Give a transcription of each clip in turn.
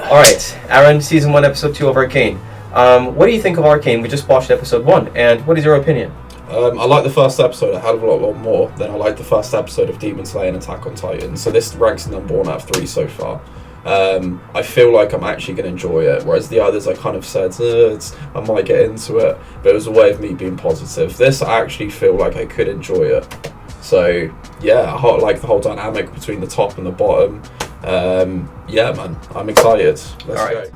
Alright, Aaron, Season 1, Episode 2 of Arcane. What do you think of Arcane? We just watched Episode 1, and what is your opinion? I like the first episode a hell of a lot more than I liked the first episode of Demon Slayer and Attack on Titan, so this ranks number 1 out of 3 so far. I feel like I'm actually going to enjoy it, whereas the others I kind of said, I might get into it, but it was a way of me being positive. This I actually feel like I could enjoy it. So, yeah, I like the whole dynamic between the top and the bottom. Yeah, man, I'm excited. Let's go.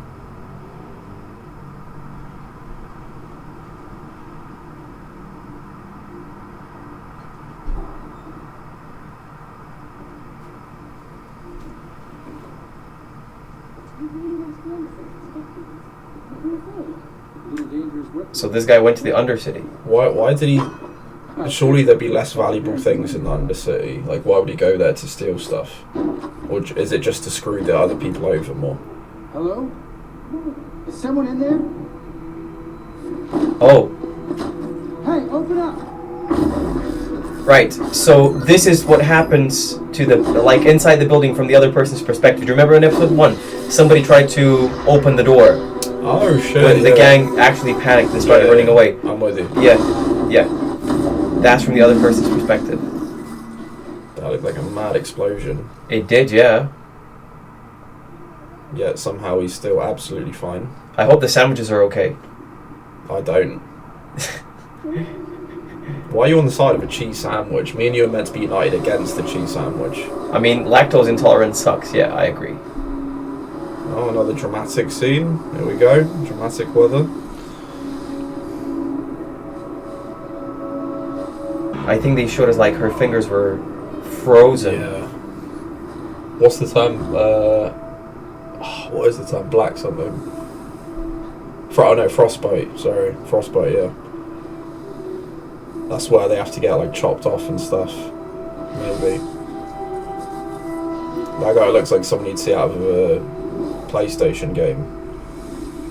So this guy went to the Undercity. Why did he... Surely there'd be less valuable things in the Undercity. Like, why would he go there to steal stuff? Or is it just to screw the other people over more? Hello? Is someone in there? Oh. Hey, open up! Right, so this is what happens to the... Like, inside the building from the other person's perspective. Do you remember in Episode 1? Somebody tried to open the door. Oh, shit. When the gang actually panicked and started running away. I'm with you. Yeah. That's from the other person's perspective. That looked like a mad explosion. It did, yeah. Yet somehow he's still absolutely fine. I hope the sandwiches are okay. I don't. Why are you on the side of a cheese sandwich? Me and you are meant to be united against the cheese sandwich. I mean, lactose intolerance sucks. Yeah, I agree. Oh, another dramatic scene. Here we go. Dramatic weather. I think they showed us like her fingers were frozen. Yeah. What's the term? What is the term? Black something. Frostbite. Sorry, frostbite. Yeah. That's where they have to get like chopped off and stuff. Maybe. That guy looks like someone you'd see out of a PlayStation game.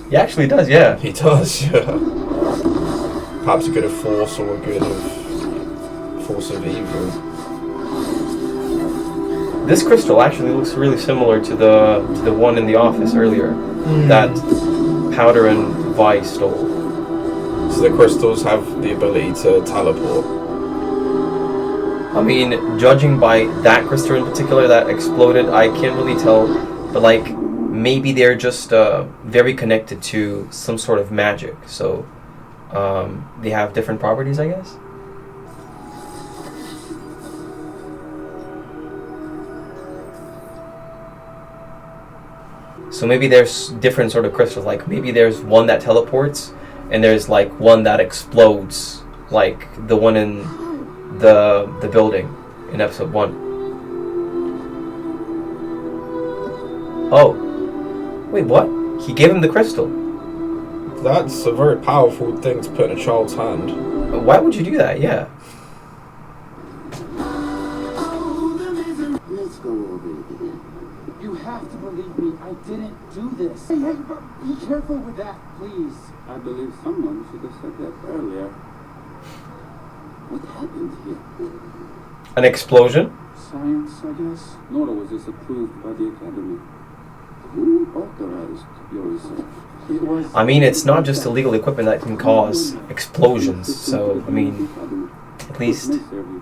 He actually does, yeah. He does, yeah. Perhaps a good of force or a good of force of evil. This crystal actually looks really similar to the one in the office earlier. That Powder and Vi stole. So the crystals have the ability to teleport. I mean, judging by that crystal in particular that exploded, I can't really tell, but like maybe they're just very connected to some sort of magic. So they have different properties, I guess. So maybe there's different sort of crystals, like maybe there's one that teleports and there's like one that explodes, like the one in the building in Episode 1. Oh. Wait, what? He gave him the crystal. That's a very powerful thing to put in a child's hand. Why would you do that? Yeah. Let's go over it again. You have to believe me, I didn't do this. Hey, be careful with that, please. I believe someone should have said that earlier. What happened here? An explosion? Science, I guess. Nor was this approved by the Academy. Who authorized your research? It was... I mean, it's not just illegal equipment that can cause explosions, so, I mean, at least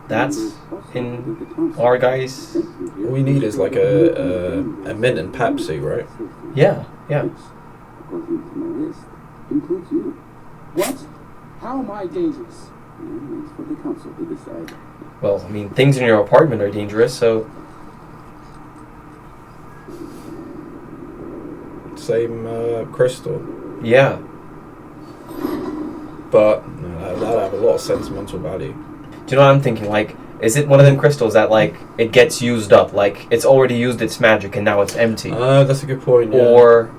that's in our guys. All we need is like a mint and Pepsi, right? Yeah. According to my list, includes you. What? How am I dangerous? It's for the council to decide. Well, I mean, things in your apartment are dangerous, so... Same crystal. Yeah. But that'd have a lot of sentimental value. Do you know what I'm thinking? Like, is it one of them crystals that, like, it gets used up? Like, it's already used its magic and now it's empty. That's a good point, yeah. Or,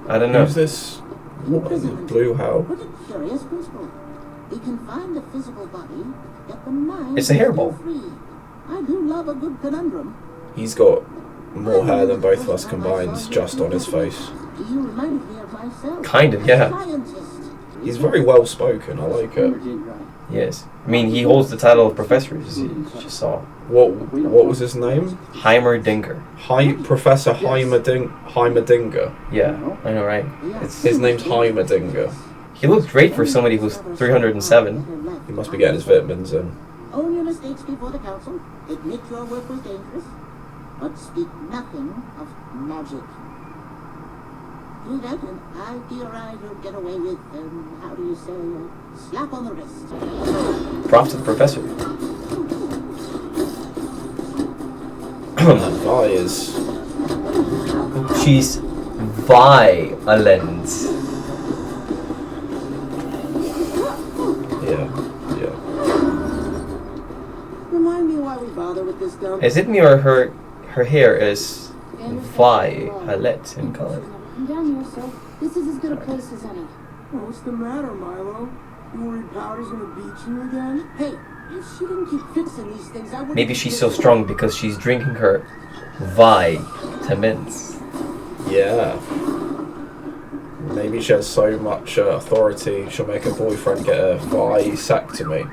I don't know. Who's this? What is it? Blue Hell? What a curious principle. We can find the physical body, yet the mind It's a hairball. is free. I do love a good conundrum. He's got more hair than both of us combined just on his face. You remind me of myself. Kind of, yeah. Scientist. He's very well spoken, I like it. Yes. I mean, he holds the title of professor, as you just saw. What was his name? Heimerdinger. Professor Heimerdinger. Yeah, I know, right? His name's Heimerdinger. He looks great for somebody who's 307. He must be getting his vitamins in. Own your mistakes before the council. Admit your work was dangerous. But speak nothing of magic. Do that, and I theorize you'll get away with, how do you say, slap on the wrist. Props to the professor. Vi is... She's violent. Yeah. Remind me why we bother with this dump. Is it me or her hair is violet in color? I'm down here, so this is as good a place as any. What's the matter, Milo? You worried Powder's gonna beat you again? Hey, if she didn't keep fixing these things, I wouldn't... Maybe she's so strong because she's drinking her vitamins. Yeah. Maybe she has so much authority, she'll make her boyfriend get a vasectomy.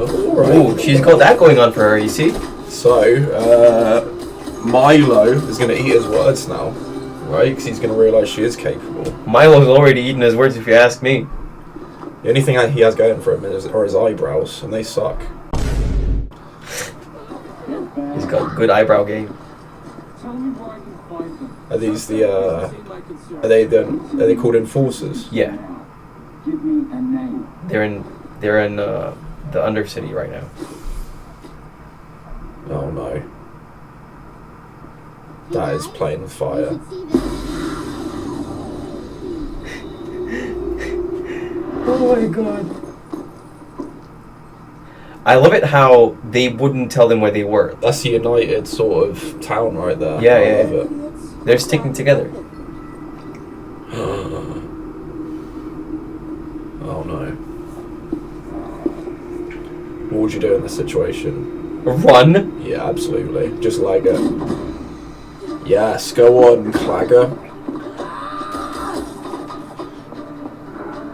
Alright. Ooh, she's got that going on for her, you see? So, Milo is going to eat his words now, right? Because he's going to realise she is capable. Milo's already eaten his words, if you ask me. The only thing he has going for him are his eyebrows, and they suck. He's got good eyebrow game. Tell me where I can find them. Are these the, are they called enforcers? Yeah, Give me a name. they're in the Undercity right now. Oh no. That is playing with fire. Oh my god. I love it how they wouldn't tell them where they were. That's the United sort of town right there. Yeah, I yeah. love it. They're sticking together. Oh no. What would you do in this situation? Run? Yeah, absolutely. Just leg it. Yes, go on, Clagger.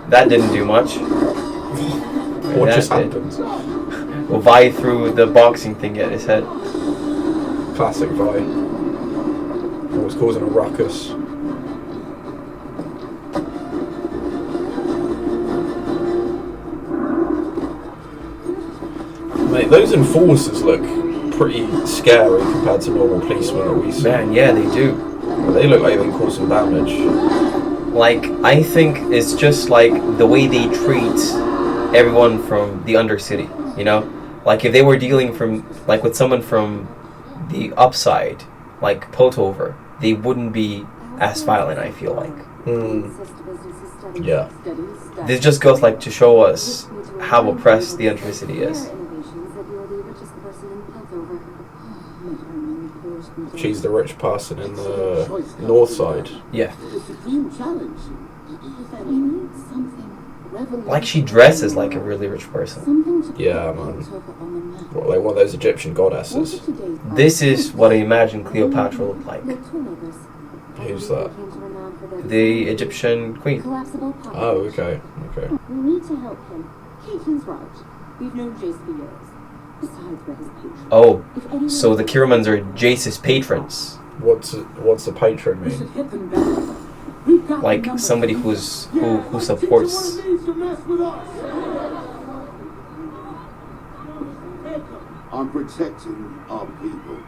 That didn't do much. What That just did. happened? Well, Vi threw the boxing thing at his head. Classic Vi. Always causing a ruckus. Mate, those enforcers look pretty scary compared to normal policemen that we see. Man, yeah, they do. They look like they can cause some damage. Like, I think it's just like the way they treat everyone from the Undercity, you know? Like, if they were dealing with someone from the upside, like Potover, they wouldn't be as violent, I feel like. Yeah. This just goes like to show us how oppressed the Undercity is. She's the rich person in the north side. Yeah. The supreme challenge. We need something Like she dresses like a really rich person. Yeah, man. What, like one of those Egyptian goddesses. This is what I imagine Cleopatra looked like. Who's that? The Egyptian queen. Oh, okay. Okay. We need to help him. Caitlin's right. We've known Jayce for years. Besides, we're his patron. Oh, so the Kiramans are Jayce's patrons. What's a patron We should mean? hit them back. We've got Like the numbers. somebody who supports. Teach one of these to mess with us. I'm protecting our people.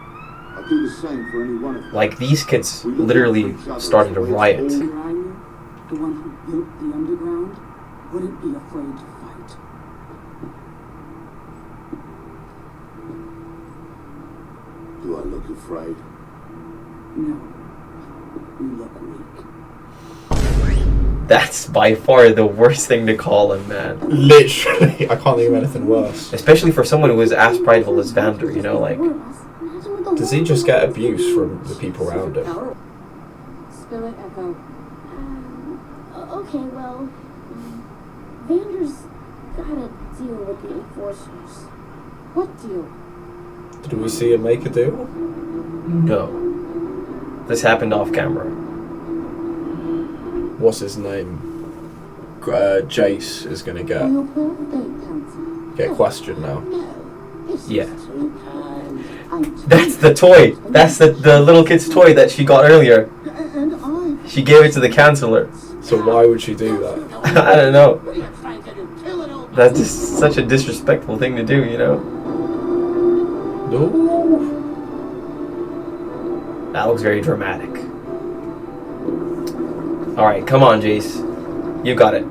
I'll do the same for any one of them. Like these kids literally started a riot. The one who built the underground, wouldn't be afraid to fight. Do I look afraid? No. You look weak. That's by far the worst thing to call him, man. Literally, I can't think of anything worse. Especially for someone who is as prideful as Vander, you know, like. Does he just get abuse from the people around him? Spill it, Echo. Okay, well, Vander's gotta deal with the enforcers. What deal? Did we see him make a deal? No. This happened off camera. what's his name? Jayce is going to get questioned now. Yeah. That's the toy. That's the little kid's toy that she got earlier. She gave it to the counselor. So why would she do that? I don't know. That's just such a disrespectful thing to do, you know? No. That looks very dramatic. Alright, come on, Jayce. You got it.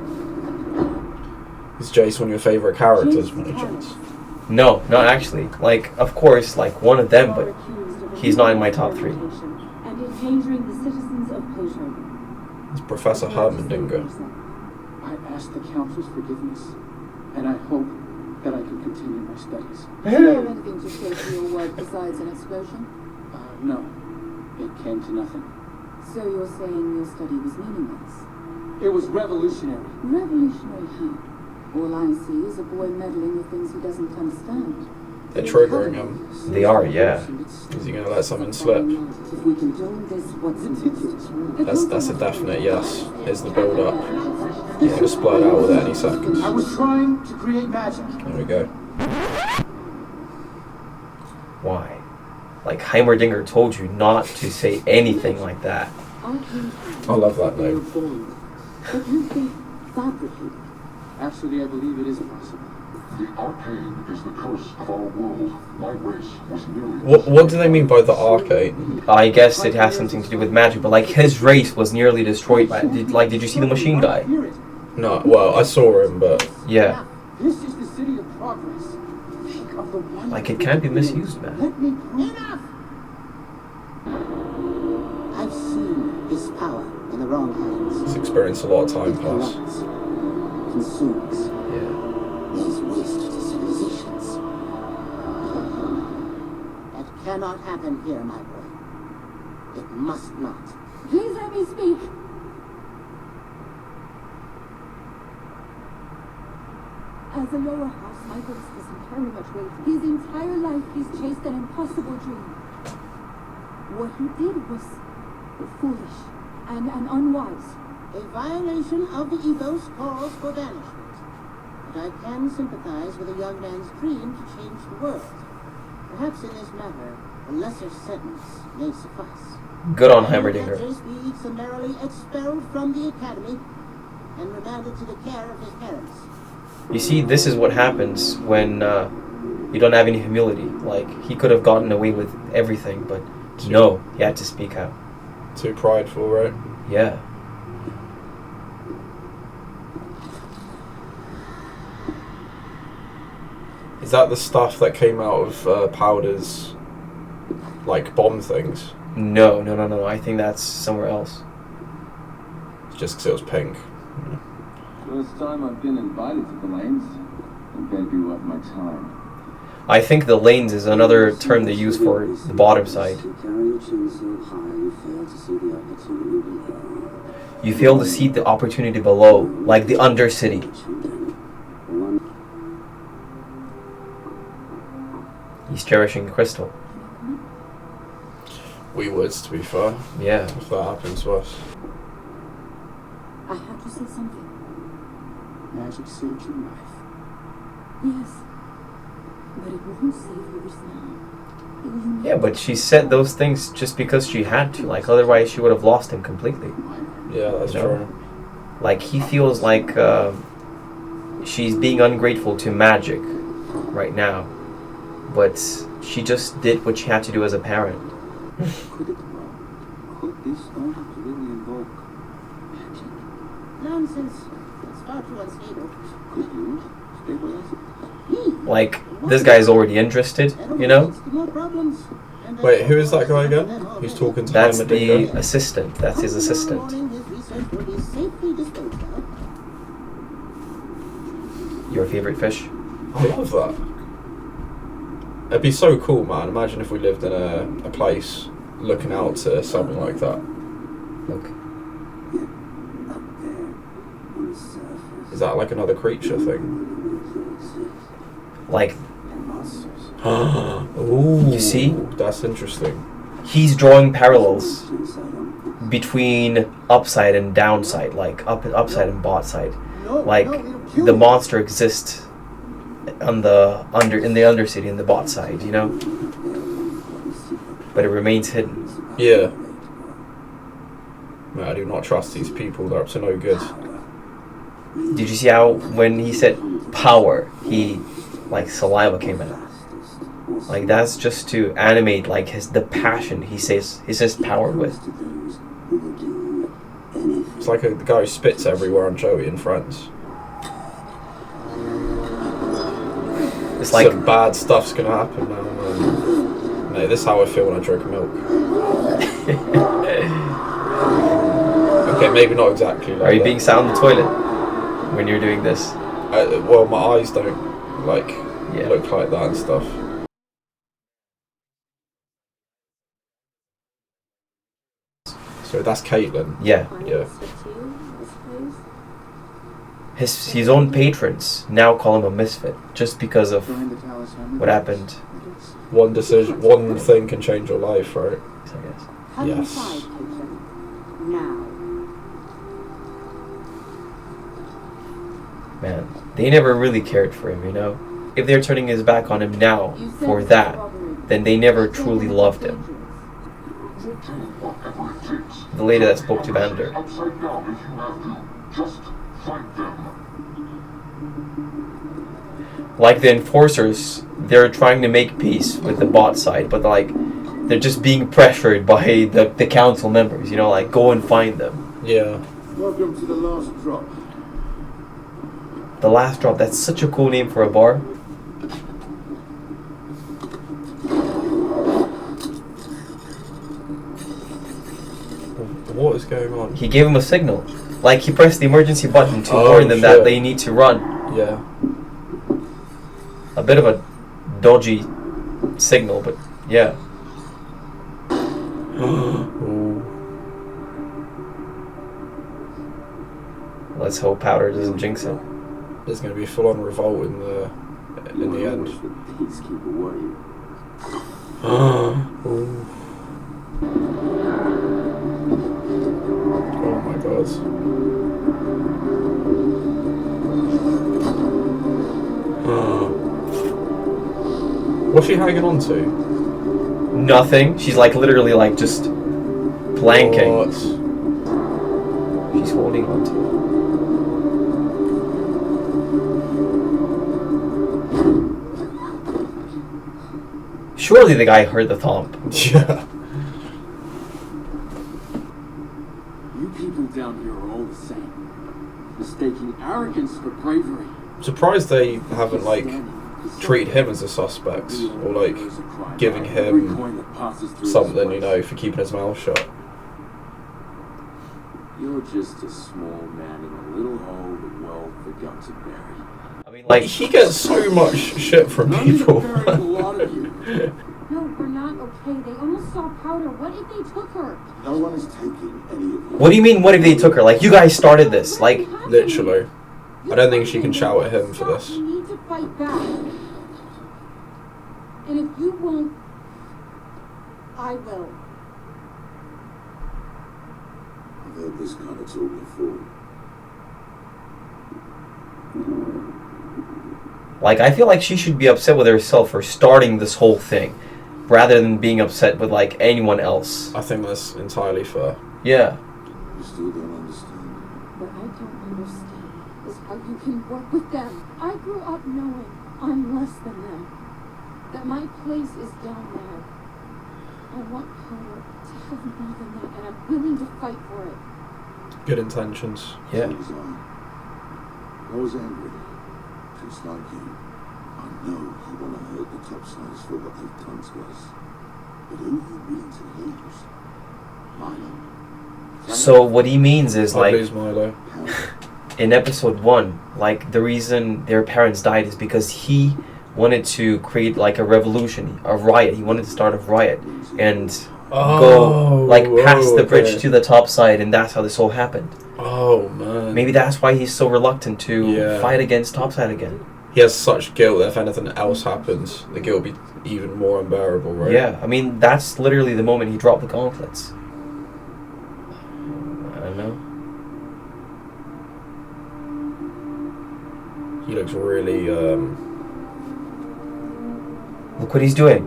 Is Jayce one of your favourite characters, Money Chance? No, not actually. Like, of course, like one of them, but he's not in my top 3. And endangering the citizens of Pleasure. It's Professor Hermandingo. I ask the council's forgiveness, and I hope that I can continue my studies. Do you have anything to say to your work besides an explosion? No, it came to nothing. So you're saying your study was meaningless? It was revolutionary. Revolutionary how? All I see is a boy meddling with things he doesn't understand. They're triggering him. They are, yeah. Is he going to let something slip? If we can do this, what's it? That's a definite yes. Here's the build up. He's going to splurt out with it any second. I was trying to create magic. There we go. Why? Like, Heimerdinger told you not to say anything like that. I love that name. But you think fabricated? Actually, I believe it is possible. The Arcane is the curse of our world. My race was nearly... What do they mean by the Arcane? I guess it has something to do with magic, but like his race was nearly destroyed by it. Did you see the machine guy? No, well, I saw him, but... Yeah. This is the city of progress. Think of the wonder. Like, it can't be misused, man. Let me prove. Enough! I've seen this power in the wrong hands. He's experienced a lot of time It pass. corrupts, consumes, Yeah. lays waste to civilizations. That cannot happen here, my boy. It must not. Please let me speak. As a lower house, my voice doesn't carry much weight. His entire life, he's chased an impossible dream. What he did was foolish and unwise. A violation of the ethos calls for banishment. But I can sympathize with a young man's dream to change the world. Perhaps in this matter, a lesser sentence may suffice. Good on Heimerdinger. Jayce be summarily expelled from the academy and remanded to the care of his parents. You see, this is what happens when you don't have any humility. Like, he could have gotten away with everything, but no, he had to speak out. Too prideful, right? Yeah. Is that the stuff that came out of Powder's, like, bomb things? No. I think that's somewhere else. Just because it was pink. First time I've been invited to the lanes. I better be worth my time. I think the lanes is another term they use for the bottom side. You fail to see the opportunity below, like the Undercity. He's cherishing the crystal. We would, to be fair, Yeah. if that happened to us. I had to say something. Magic saved your life. Yes. But it won't save yours now. Yeah, but she said those things just because she had to. Like, otherwise she would have lost him completely. Yeah, that's No. true. Like, he feels like she's being ungrateful to magic right now. But she just did what she had to do as a parent. Could it could this not really invoke magic? Nonsense. It's far too unstable. Could you stabilize it? Like, this guy's already interested, you know? Wait, who is that guy again? Who's talking to That's the Heimerdinger? assistant. That's his assistant. Your favorite fish? I love that. It'd be so cool, man. Imagine if we lived in a place looking out to something like that. Look. Up there on the surface. Is that like another creature thing? Like, Ooh, you see? That's interesting. He's drawing parallels. Inside them. between upside and downside, like upside and bot side. No, Like it'll kill the you. monster exists on the undercity, in the bot side, you know, but it remains hidden. Yeah. Man, I do not trust these people. They're up to no good. Did you see how when he said power, he like saliva came out? Like that's just to animate like the passion he says power with. It's like the guy who spits everywhere on Joey and Friends. It's like some bad stuff's gonna happen now. Mate, this is how I feel when I drink milk. Okay, maybe not exactly like are you that. being sat on the toilet when you're doing this? Well, my eyes don't like Yeah. look like that and stuff. So that's Caitlin. Yeah. Yeah. His own patrons now call him a misfit just because of Find the talisman. what happened. One decision, one thing can change your life, right? I guess. Come Yes. inside, patron. Now. Man, they never really cared for him, you know? If they're turning his back on him now You said for it's that, robbery. then they never truly loved him. The lady that spoke to Vander. Upside down if you have to. Just fight them. Like the enforcers, they're trying to make peace with the bot side, but they're just being pressured by the council members, you know, like go and find them. Yeah. Welcome to the last drop. The Last Drop, that's such a cool name for a bar. What is going on? He gave him a signal. Like he pressed the emergency button to Oh, warn them that shit. they need to run. Yeah. A bit of a dodgy signal, but yeah. Ooh. Let's hope Powder doesn't jinx it. There's going to be a full-on revolt in the end. The peacekeeper warrior. Ooh. Oh my god. What's she hanging on to? Nothing. She's like literally like just planking. What? She's holding on to it. Surely the guy heard the thump. Yeah. You people down here are all the same. Mistaking arrogance for bravery. I'm surprised they haven't like treated him as a suspect or like giving him something, you know, for keeping his mouth shut. You're just a small man in a little hole with wealth forgot to bury. I mean, Like like he gets so much shit from people. Buried a lot of you. No, we're not okay. They almost saw Powder. What if they took her? No one is taking any of you. what do you mean? What if they took her? Like you guys started this. Like Literally. I don't think she can shout at him for this. We need to fight back. And if you won't, I will. I've heard this kind of talk before. Like, I feel like she should be upset with herself for starting this whole thing, rather than being upset with, like, anyone else. I think that's entirely fair. Yeah. You still don't understand. What I don't understand is how you can work with them. I grew up knowing I'm less than them. That my place is down there. I want Powder to have more than that, and I'm willing to fight for it. Good intentions. Yeah. So was I was angry. Just like you. I know you want to hurt the topsiders for what they've done to us. But who are you willing to lose? Milo. So what he means is, I like, lose Milo. in episode 1, like, the reason their parents died is because he wanted to create, like, a revolution, a riot. He wanted to start a riot and go, like, past the bridge okay. to the top side, and that's how this all happened. Oh man. Maybe that's why he's so reluctant to Yeah. fight against topside again. He has such guilt that if anything else happens, the guilt will be even more unbearable, right? Yeah, I mean, that's literally the moment he dropped the gauntlets. He looks really. Look what he's doing.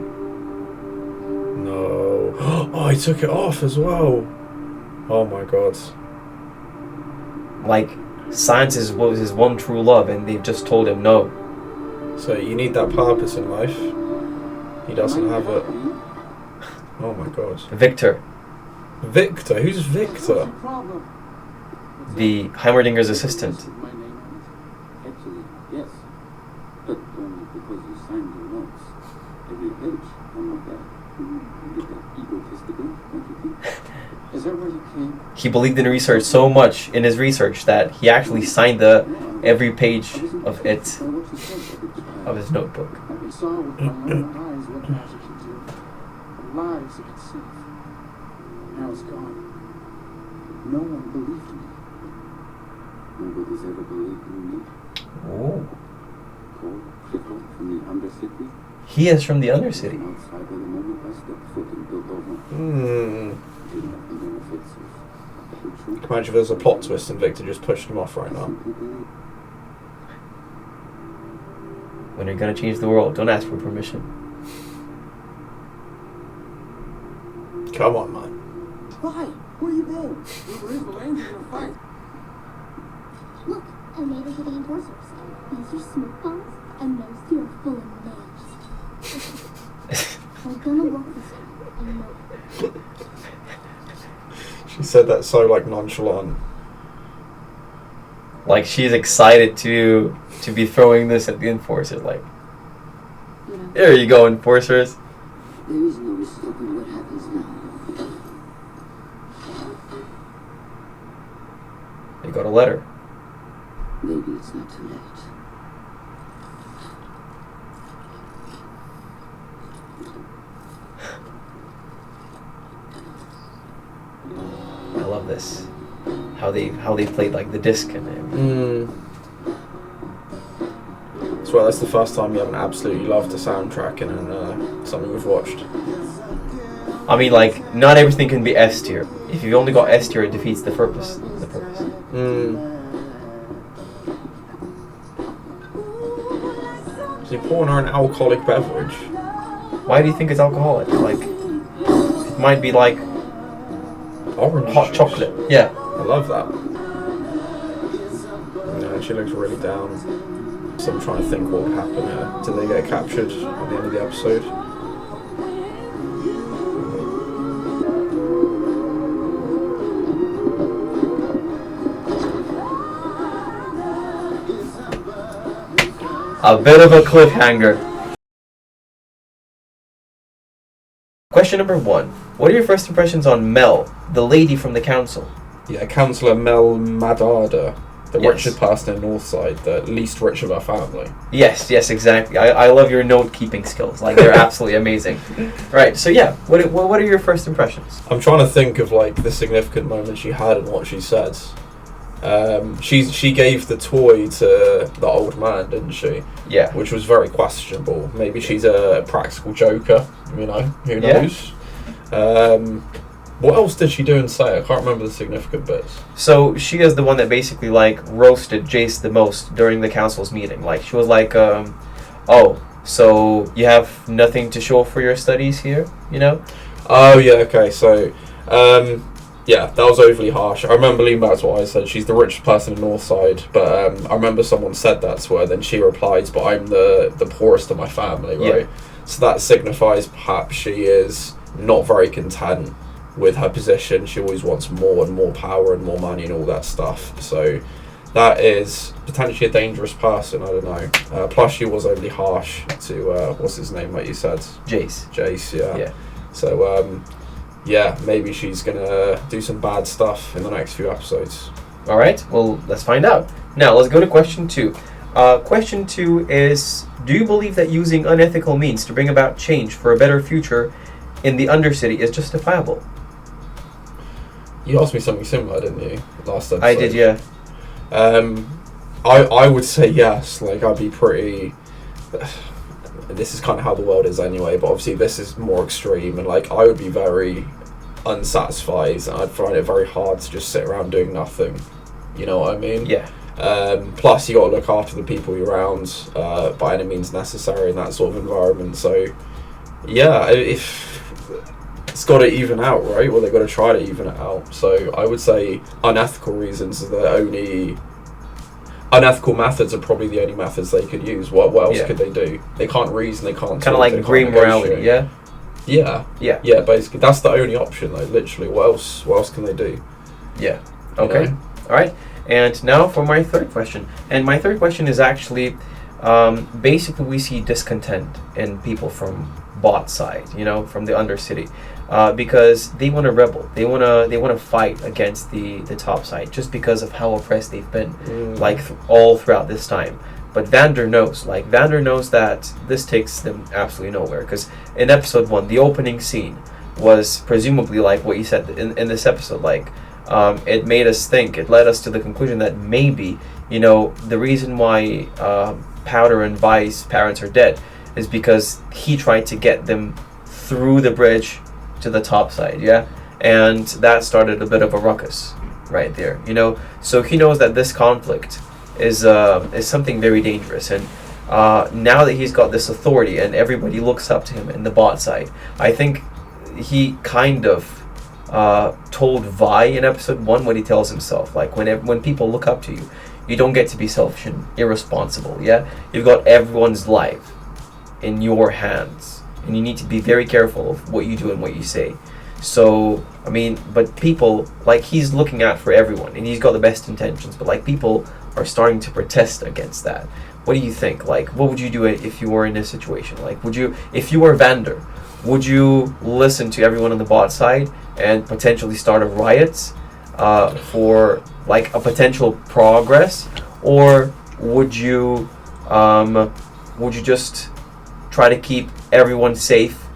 No. Oh, he took it off as well. Oh my god. Like, science was his one true love, and they've just told him no. So you need that purpose in life. He doesn't have it. Oh my god. Victor, Victor? Who's Victor? the Heimerdinger's assistant. My name on it? Actually, yes. But only because you signed your notes. Every page, I'm not that. A bit egotistical, don't you think? Is that where you came? He believed in research so much in his research that he actually signed every page of it, By what you said every time. of his notebook. I saw with my own eyes what magic can do. The lives it can save. Now it's gone. No one believed me. Nobody's ever believed in me. Oh. Cold, fickle, from the Undercity. He is from the Undercity. Outside of the moment I stepped foot in Bildova. Didn't have the benefits of the truth. Imagine if there's a plot twist and Victor just pushed him off right now. Simply believe. When you're gonna change the world, don't ask for permission. Come on, man. Why? Where you been? We were in the land in a fight. Look, I made it to the enforcers. These are smoke bombs, and those two are full of names. We're gonna work this out, I know it. She said that so like nonchalant. Like, she's excited to be throwing this at the enforcers. Like, You know, there you go, enforcers. there is no stopping what happens now. You got a letter. Maybe it's not too late. I love this. How they played like the disc and everything. So that's the first time you haven't absolutely loved the soundtrack in something we've watched. I mean, like, not everything can be S tier. If you've only got S tier, it defeats the purpose. So you're pouring her an alcoholic beverage. Why do you think it's alcoholic? Like, it might be like Orange hot juice. chocolate. Yeah. I love that. Yeah, she looks really down. So I'm trying to think what would happen here. Do they get captured at the end of the episode? A bit of a cliffhanger. Question number 1. What are your first impressions on Mel, the lady from the council? Yeah, Councillor Mel Madada, the Yes. richest person in Northside, the least rich of our family. Yes, exactly. I love your note-keeping skills. Like, they're absolutely amazing. Right, so yeah, what are your first impressions? I'm trying to think of like the significant moments she had and what she said. She gave the toy to the old man, didn't she? Yeah. Which was very questionable. Maybe she's a practical joker, you know, who Yeah. knows? What else did she do and say? I can't remember the significant bits. So she is the one that basically like roasted Jayce the most during the council's meeting. Like, she was like, oh, so you have nothing to show for your studies here, you know? Oh yeah, okay, so yeah, that was overly harsh. I remember leaning back to what I said. She's the richest person in Northside, but I remember someone said that to her. Then she replied, "But I'm the poorest of my family, right?" Yeah. So that signifies perhaps she is not very content with her position. She always wants more and more power and more money and all that stuff. So that is potentially a dangerous person. I don't know. Plus, she was overly harsh to what's his name, like you said, Jayce. Jayce. Yeah. Yeah. So yeah, maybe she's gonna do some bad stuff in the next few episodes. All right, well, let's find out. Now, let's go to question 2. Question 2 is, do you believe that using unethical means to bring about change for a better future in the Undercity is justifiable? You asked me something similar, didn't you, last episode? I did, yeah. I would say yes. Like, I'd be pretty... This is kind of how the world is anyway, but obviously this is more extreme, and like I would be very unsatisfied and I'd find it very hard to just sit around doing nothing. You know what I mean? Yeah. Plus, you got to look after the people you're around by any means necessary in that sort of environment. So, yeah, if it's got to even out, right? Well, they've got to try to even it out. So, I would say unethical reasons are the only. Unethical methods are probably the only methods they could use. What else could they do? They can't reason. They can't. Kind of like green morality, yeah. Yeah. Basically, that's the only option. Like literally, what else can they do? Yeah. Okay. You know? All right. And now for my third question. And my third question is actually, basically we see discontent in people from bot side, from the Undercity, because they want to rebel. They want to fight against the top side just because of how oppressed they've been, all throughout this time. But Vander knows that this takes them absolutely nowhere. Because in episode 1, the opening scene was presumably like what you said in this episode, it made us think. It led us to the conclusion that maybe, the reason why Powder and Vi's parents are dead is because he tried to get them through the bridge to the top side, yeah? And that started a bit of a ruckus right there, So he knows that this conflict is something very dangerous. And now that he's got this authority and everybody looks up to him in the bot side, I think he kind of told Vi in episode 1 what he tells himself. Like when people look up to you, you don't get to be selfish and irresponsible. Yeah, you've got everyone's life in your hands, and you need to be very careful of what you do and what you say. So but people, he's looking out for everyone, and he's got the best intentions. But people are starting to protest against that. What do you think? What would you do if you were in this situation? If you were Vander, would you listen to everyone on the bot side and potentially start a riot for a potential progress, or would you just try to keep everyone safe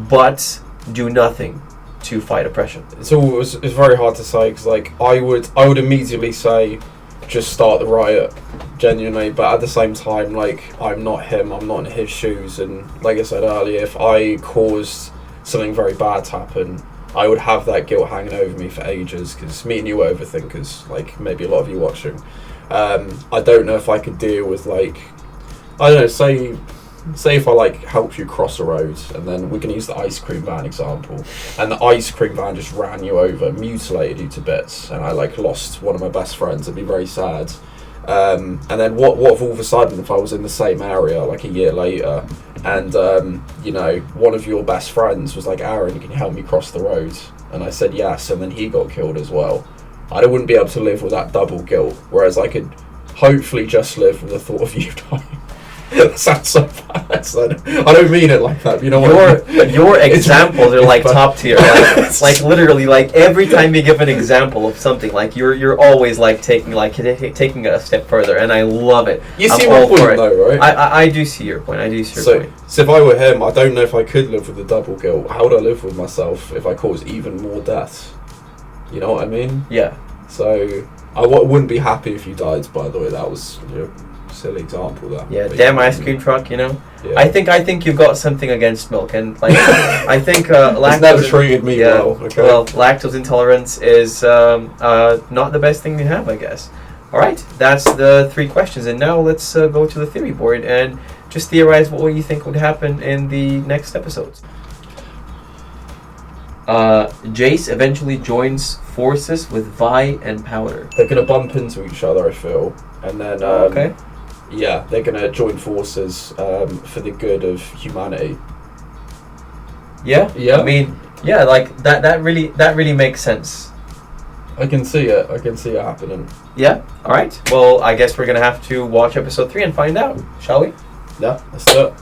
but do nothing to fight oppression? It's very hard to say because I would immediately say just start the riot, genuinely, but at the same time, I'm not him, I'm not in his shoes, and like I said earlier, if I caused something very bad to happen, I would have that guilt hanging over me for ages, because me and you are overthinkers, maybe a lot of you watching. I don't know if I could deal with, I don't know, say if I helped you cross a road, and then we can use the ice cream van example, and the ice cream van just ran you over, mutilated you to bits, and I lost one of my best friends. I'd be very sad. And then what if all of a sudden, if I was in the same area a year later, and one of your best friends was Aaron, can you help me cross the road? And I said yes, and then he got killed as well. I wouldn't be able to live with that double guilt, whereas I could hopefully just live with the thought of you dying. That sounds so bad. I don't mean it like that. You know what? Your examples are top tier. Literally, every time you give an example of something, you're always taking a step further, and I love it. You see my point, though, right? I do see your point. So if I were him, I don't know if I could live with the double guilt. How would I live with myself if I caused even more deaths? You know what I mean? Yeah. So I wouldn't be happy if you died. By the way, that was silly example there. Yeah, but damn ice cream truck, Yeah. I think you've got something against milk, and I think lactose. It's never treated me well. Okay. Well, lactose intolerance is not the best thing to have, I guess. All right, that's the 3 questions, and now let's go to the theory board and just theorize what you think would happen in the next episodes. Jayce eventually joins forces with Vi and Powder. They're gonna bump into each other, I feel, and then okay. Yeah, they're going to join forces for the good of humanity. Yeah? Yeah. That really makes sense. I can see it. Happening. Yeah? Alright. Well, I guess we're going to have to watch episode 3 and find out, shall we? Yeah, let's do it.